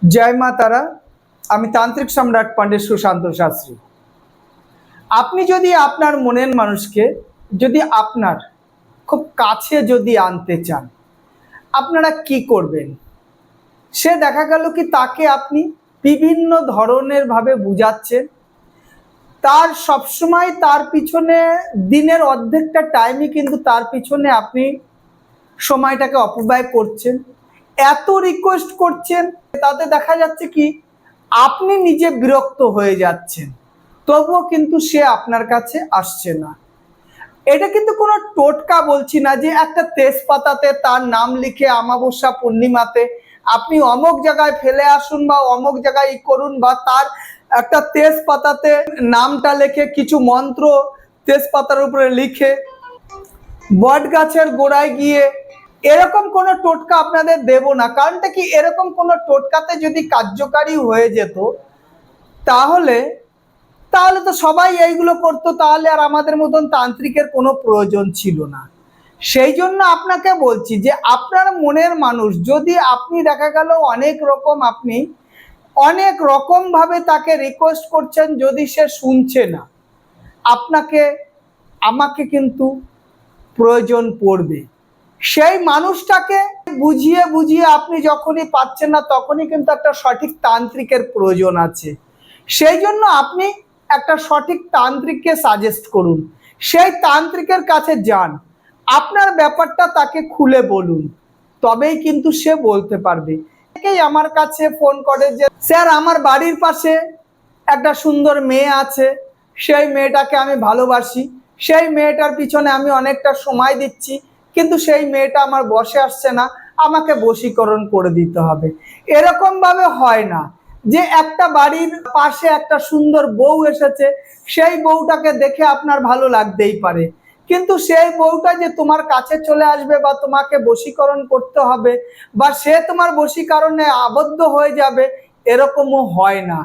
जय मा तारा। আমি তান্ত্রিক সম্রাট পণ্ডিত সুশান্ত শাস্ত্রী। আপনি যদি আপনার মনের মানুষকে যদি আপনার খুব কাছে যদি আনতে চান, আপনারা কি করবেন? সে দেখা গেল কি তাকে আপনি বিভিন্ন ধরনের ভাবে বুঝাচ্ছেন, তার সবসময় তার পিছনে দিনের অর্ধেকটা টাইমই কিন্তু তার পিছনে আপনি সময়টাকে অপব্যয় করছেন, এত রিকোয়েস্ট করছেন, তাতে দেখা যাচ্ছে কি আপনি নিজে বিরক্ত হয়ে যাচ্ছেন, তবুও কিন্তু সে আপনার কাছে আসছে না। এটা কিন্তু কোনো টোটকা বলছি না যে একটা তেজপাতাতে তার নাম লিখে অমাবস্যা পূর্ণিমাতে আপনি অমুক জায়গায় ফেলে আসুন বা অমুক জায়গায় করুন, বা তার একটা তেজপাতাতে নামটা লিখে কিছু মন্ত্র তেজপাতার উপরে লিখে বট গাছের গোড়ায় গিয়ে, এরকম কোনো টোটকা আপনাদের দেব না। কারণটা কি, এরকম কোনো টোটকাতে যদি কার্যকারী হয়ে যেত তাহলে তাহলে তো সবাই এইগুলো করতো, তাহলে আর আমাদের মতন তান্ত্রিকের কোনো প্রয়োজন ছিল না। সেই জন্য আপনাকে বলছি যে আপনার মনের মানুষ যদি আপনি দেখা গেল অনেক রকম ভাবে তাকে রিকোয়েস্ট করছেন, যদি সে শুনছে না, আপনাকে আমাকে কিন্তু প্রয়োজন পড়বে। সেই মানুষটাকে বুঝিয়ে বুঝিয়ে আপনি যখনই পাচ্ছেন না, তখনই কিন্তু একটা সঠিক তান্ত্রিকের প্রয়োজন আছে। সেই জন্য আপনি একটা সঠিক তান্ত্রিককে সাজেস্ট করুন, সেই তান্ত্রিকের কাছে যান, আপনার ব্যাপারটা তাকে খুলে বলুন, তবেই কিন্তু সে বলতে পারবে। অনেকেই আমার কাছে ফোন করে যে স্যার, আমার বাড়ির পাশে একটা সুন্দর মেয়ে আছে, সেই মেয়েটাকে আমি ভালোবাসি, সেই মেয়েটার পিছনে আমি অনেকটা সময় দিচ্ছি, কিন্তু সেই মেয়েটা আমার বশে আসছে না, আমাকে বশীকরণ করে দিতে হবে। এরকম ভাবে হয় না যে একটা বাড়ির পাশে একটা সুন্দর বউ এসেছে, সেই বউটাকে দেখে আপনার ভালো লাগতেই পারে, কিন্তু সেই বউটা যে তোমার কাছে চলে আসবে বা তোমাকে বশীকরণ করতে হবে বা সে তোমার বশীকরণে আবদ্ধ হয়ে যাবে, এরকমও হয় না।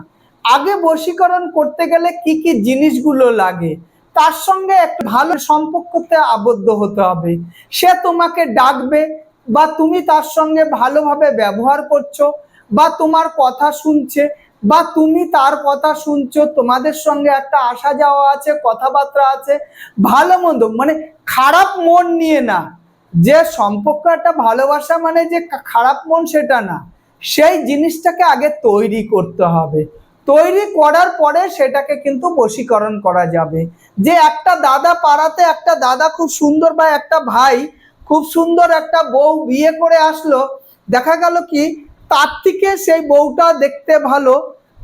আগে বশীকরণ করতে গেলে কি কি জিনিসগুলো লাগে, তার সঙ্গে একটা ভালো সম্পর্কতে আবদ্ধ হতে হবে। সে তোমাকে ডাকবে বা তুমি তার সঙ্গে ভালোভাবে ব্যবহার করছো বা তোমার কথা শুনছে বা তুমি তার কথা শুনছো, তোমাদের সঙ্গে একটা আসা যাওয়া আছে, কথাবার্তা আছে, ভালো মন্দ মানে খারাপ মন নিয়ে না। যে সম্পর্ক একটা ভালোবাসা মানে যে খারাপ মন সেটা না, সেই জিনিসটাকে আগে তৈরি করতে হবে। তৈরি করার পরে সেটাকে কিন্তু বশীকরণ করা যাবে। যে একটা দাদা পাড়াতে একটা দাদা খুব সুন্দর বা একটা ভাই খুব সুন্দর একটা বউ বিয়ে করে আসলো, দেখা গেল কি তার থেকে সেই বউটা দেখতে ভালো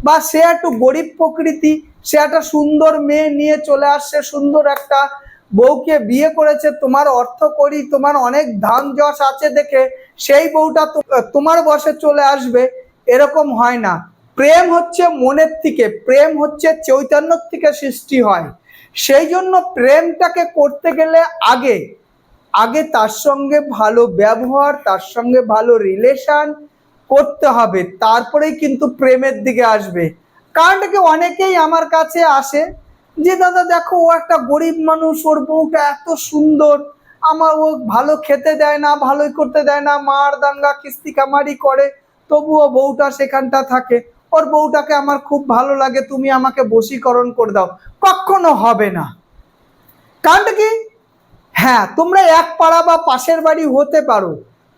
বা সে একটু গরিব প্রকৃতি, সে একটা সুন্দর মেয়ে নিয়ে চলে আসছে, সুন্দর একটা বউকে বিয়ে করেছে, তোমার অর্থ করি তোমার অনেক ধান যশ আছে দেখে সেই বউটা তোমার বশে চলে আসবে, এরকম হয় না। প্রেম হচ্ছে মনের থেকে, প্রেম হচ্ছে চৈতন্যর থেকে সৃষ্টি হয়। সেই জন্য প্রেমটাকে করতে গেলে আগে আগে তার সঙ্গে ভালো ব্যবহার, তার সঙ্গে ভালো রিলেশন করতে হবে, তারপরেই কিন্তু প্রেমের দিকে আসবে। কারণ কি অনেকেই আমার কাছে আসে যে দাদা দেখো, ও একটা গরিব মানুষ, ওর বউটা এত সুন্দর, আমার ও ভালো খেতে দেয় না, ভালোই করতে দেয় না, মার দাঙ্গা কিস্তি কামারি করে, তবুও বউটা সেখানটা থাকে, ওর বউটাকে আমার খুব ভালো লাগে, তুমি আমাকে বশীকরণ করে দাও। কখনো হবে না। কারণটা কি, হ্যাঁ তোমরা এক পাড়া বা পাশের বাড়ি হতে পারো,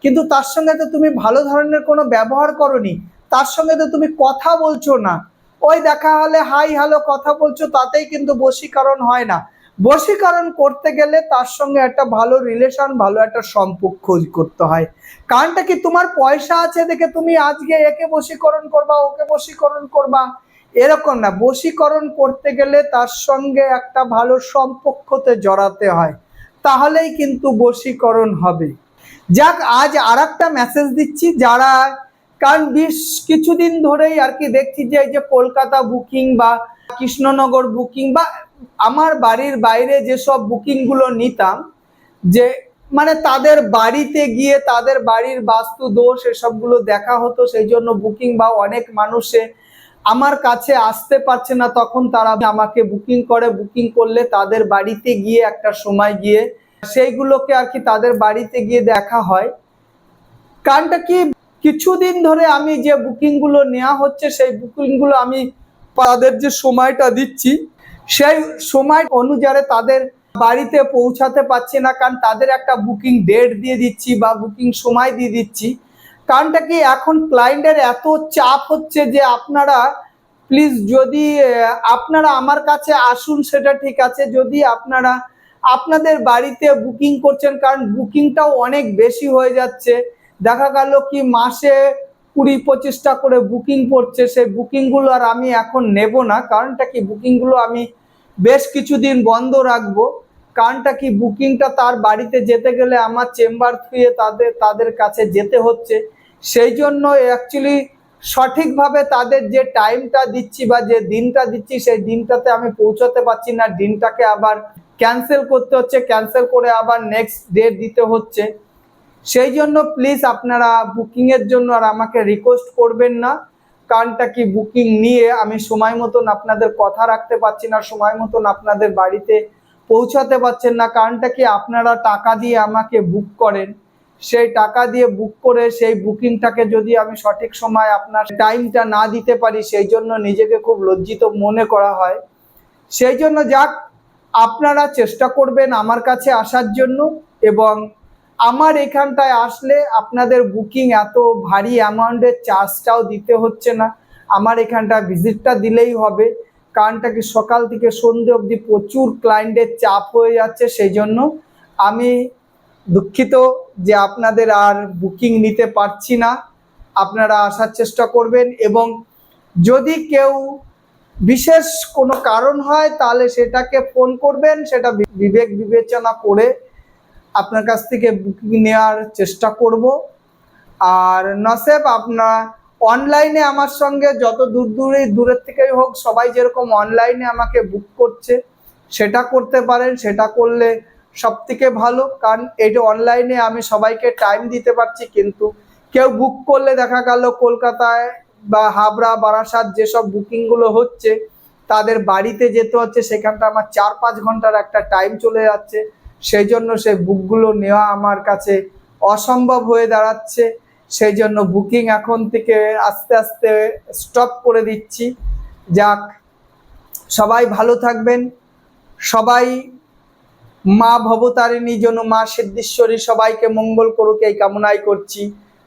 কিন্তু তার সঙ্গে তো তুমি ভালো ধরনের কোনো ব্যবহার করনি, তার সঙ্গে তো তুমি কথা বলছো না, ওই দেখা হলে হাই হ্যালো কথা বলছো, তাতেই কিন্তু বশীকরণ হয় না। বশীকরণ করতে গেলে তার সঙ্গে একটা ভালো রিলেশন, ভালো একটা সম্পর্ক করতে হয়। কারণটা কি, তোমার পয়সা আছে দেখে তুমি আজকে একে বশীকরণ করবা, ওকে বশীকরণ করবা, এরকম না। বশীকরণ করতে গেলে তার সঙ্গে একটা ভালো সম্পর্কতে জড়াতে হয়, তাহলেই কিন্তু বশীকরণ হবে। যাক, আজ আর একটা মেসেজ দিচ্ছি, যারা কারণ বেশ কিছুদিন ধরেই আর কি দেখছি যে এই যে কলকাতা বুকিং বা কৃষ্ণনগর বুকিং বা আমার বাড়ির বাইরে যেসব বুকিং গুলো নিতাম, যে মানে তাদের বাড়িতে গিয়ে তাদের বাড়ির বাস্তু দোষ এসবগুলো দেখা হতো, সেই জন্য বুকিং বা অনেক মানুষে আমার কাছে আসতে পারছে না, তখন তারা আমাকে বুকিং করে, বুকিং করলে তাদের বাড়িতে গিয়ে একটা সময় গিয়ে সেইগুলোকে আর কি তাদের বাড়িতে গিয়ে দেখা হয়। কারণটা কি, কিছুদিন ধরে আমি যে বুকিংগুলো নেওয়া হচ্ছে সেই বুকিংগুলো আমি তাদের যে সময়টা দিচ্ছি সেই সময় অনুযায়ী তাদের বাড়িতে পৌঁছাতে পারছি না, কারণ তাদের একটা বুকিং ডেট দিয়ে দিচ্ছি বা বুকিং সময় দিয়ে দিচ্ছি। কারণটা কি, এখন ক্লায়েন্টের এত চাপ হচ্ছে যে আপনারা প্লিজ যদি আপনারা আমার কাছে আসুন সেটা ঠিক আছে, যদি আপনারা আপনাদের বাড়িতে বুকিং করছেন, কারণ বুকিংটাও অনেক বেশি হয়ে যাচ্ছে। দেখা গেল কি মাসে 20-25টা করে বুকিং পড়ছে, সেই বুকিংগুলো আর আমি এখন নেব না। কারণটা কি, বুকিংগুলো আমি বেশ কিছুদিন বন্ধ রাখবো। কারণটা কি, বুকিংটা তার বাড়িতে যেতে গেলে আমার চেম্বার থুয়ে তাদের কাছে যেতে হচ্ছে। সেই জন্য অ্যাকচুয়ালি সঠিকভাবে তাদের যে টাইমটা দিচ্ছি বা যে দিনটা দিচ্ছি সেই দিনটাতে আমি পৌঁছাতে পারছি না, দিনটাকে আবার ক্যান্সেল করতে হচ্ছে, ক্যান্সেল করে আবার নেক্সট ডেট দিতে হচ্ছে। সেই জন্য প্লিজ আপনারা বুকিংয়ের জন্য আর আমাকে রিকোয়েস্ট করবেন না। কারণটা কি, বুকিং নিয়ে আমি সময় মতন আপনাদের কথা রাখতে পারছি না, সময় মতন আপনাদের বাড়িতে পৌঁছাতে পারছেন না। কারণটা কি, আপনারা টাকা দিয়ে আমাকে বুক করেন, সেই টাকা দিয়ে বুক করে সেই বুকিংটাকে যদি আমি সঠিক সময় আপনার টাইমটা না দিতে পারি, সেই জন্য নিজেকে খুব লজ্জিত মনে করা হয়। সেই জন্য যাক, আপনারা চেষ্টা করবেন আমার কাছে আসার জন্য, এবং আমার এখানটায় আসলে আপনাদের বুকিং এত ভারী অ্যামাউন্টের চার্জটাও দিতে হচ্ছে না, আমার এখানটা ভিজিটটা দিলেই হবে। কারণটা কি, সকাল থেকে সন্ধে অবধি প্রচুর ক্লায়েন্টের চাপ হয়ে যাচ্ছে, সেই জন্য আমি দুঃখিত যে আপনাদের আর বুকিং নিতে পারছি না। আপনারা আসার চেষ্টা করবেন, এবং যদি কেউ বিশেষ কোনো কারণ হয় তাহলে সেটাকে ফোন করবেন, সেটা বিবেক বিবেচনা করে আপনার কাছ থেকে বুকিং নেওয়ার চেষ্টা করব। আর নসেব আপনার অনলাইনে আমার সঙ্গে যত দূরের থেকেই হোক, সবাই যেরকম অনলাইনে আমাকে বুক করছে সেটা করতে পারেন, সেটা করলে সব থেকে ভালো। কারণ এটা অনলাইনে আমি সবাইকে টাইম দিতে পারছি, কিন্তু কেউ বুক করলে দেখা গেল কলকাতায় বা হাবড়া বারাসাত যেসব বুকিংগুলো হচ্ছে তাদের বাড়িতে যেতে হচ্ছে, সেখানটা আমার 4-5 ঘন্টার একটা টাইম চলে যাচ্ছে। সেই জন্য সেই বুকগুলো নেওয়া আমার কাছে অসম্ভব হয়ে দাঁড়াচ্ছে। সেই জন্য বুকিং এখন থেকে আস্তে আস্তে স্টপ করে দিচ্ছি। যাক, সবাই ভালো থাকবেন, সবাই মা ভবতারিণী যেন মা সিদ্ধেশ্বরী সবাইকে মঙ্গল করুক এই কামনাই করছি।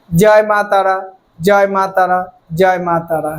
জয় মা তারা, জয় মা তারা, জয় মা তারা।